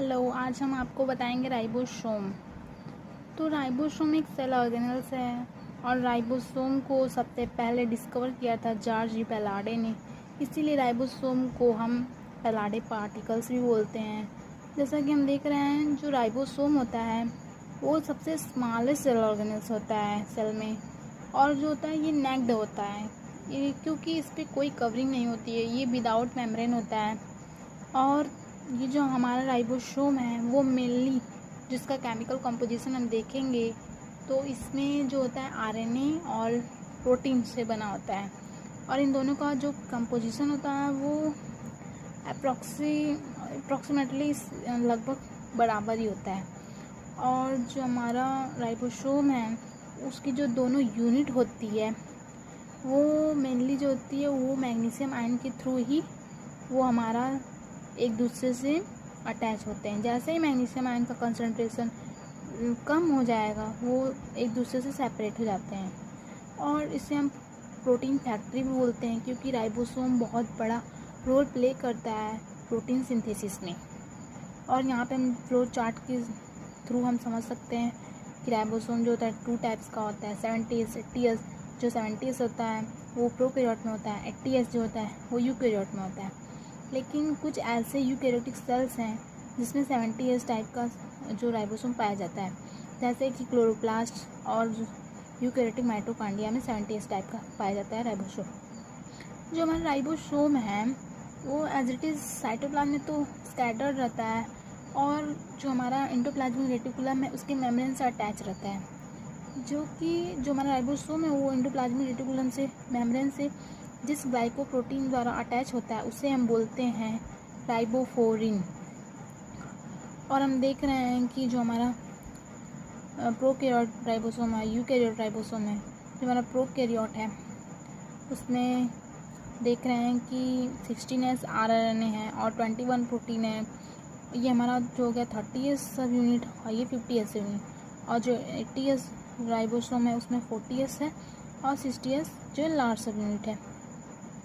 Hello, आज हम आपको बताएंगे राइबोसोम। तो राइबोसोम एक सेल ऑर्गेनेल्स है और राइबोसोम को सबसे पहले डिस्कवर किया था जॉर्ज जी पैलाडे ने। इसीलिए राइबोसोम को हम पैलाडे पार्टिकल्स भी बोलते हैं। जैसा कि हम देख रहे हैं, जो राइबोसोम होता है वो सबसे स्मॉलेस्ट सेल ऑर्गेनेल्स होता है सेल में, और जो होता है ये नेक्ड होता है, ये क्योंकि इस पर कोई कवरिंग नहीं होती है, ये विदाउट मेम्ब्रेन होता है। और ये जो हमारा राइबोसोम है वो मेनली जिसका केमिकल कंपोजिशन हम देखेंगे तो इसमें जो होता है आरएनए और प्रोटीन से बना होता है, और इन दोनों का जो कंपोजिशन होता है वो अप्रॉक्सीमेटली लगभग बराबर ही होता है। और जो हमारा राइबोसोम है उसकी जो दोनों यूनिट होती है वो मेनली जो होती है वो मैग्नीशियम आयन के थ्रू ही वो हमारा एक दूसरे से अटैच होते हैं। जैसे ही मैग्नीशियम आयन का कंसंट्रेशन कम हो जाएगा वो एक दूसरे से सेपरेट हो जाते हैं, और इसे हम प्रोटीन फैक्ट्री भी बोलते हैं, क्योंकि राइबोसोम बहुत बड़ा रोल प्ले करता है प्रोटीन सिंथेसिस में। और यहाँ पे हम फ्लो चार्ट के थ्रू हम समझ सकते हैं कि राइबोसोम जो होता है 2 टाइप्स का होता है, 70S 80S। जो 70S होता है वो प्रोकैरियोट में होता है, 80S जो होता है वो यूकैरियोट में होता है। लेकिन कुछ ऐसे यूकैरियोटिक सेल्स हैं जिसमें 70S टाइप का जो राइबोसोम पाया जाता है, जैसे कि क्लोरोप्लास्ट और यूकैरियोटिक माइटोकॉन्ड्रिया में 70S टाइप का पाया जाता है राइबोसोम। जो हमारा राइबोसोम है वो एज इट इज़ साइटोप्लाज्म में तो स्कैटर्ड रहता है, और जो हमारा एंडोप्लाज्मिक रेटिकुलम है उसके मेम्ब्रेन से अटैच रहता है। जो हमारा राइबोसोम है वो एंडोप्लाज्मिक रेटिकुलम से मेम्ब्रेन से जिस ग्लाइकोप्रोटीन द्वारा अटैच होता है उसे हम बोलते हैं राइबोफोरिन। और हम देख रहे हैं कि जो हमारा प्रोकैरियोट राइबोसोम है, यूकैरियोट राइबोसोम है, जो हमारा प्रोकैरियोट है उसमें देख रहे हैं कि 16S आरएनए है और 21 प्रोटीन है। ये हमारा जो हो गया 30S सब यूनिट और ये 50S यूनिट, और जो 80S राइबोसोम है उसमें 40S है और 60S जो लार्ज सब यूनिट है।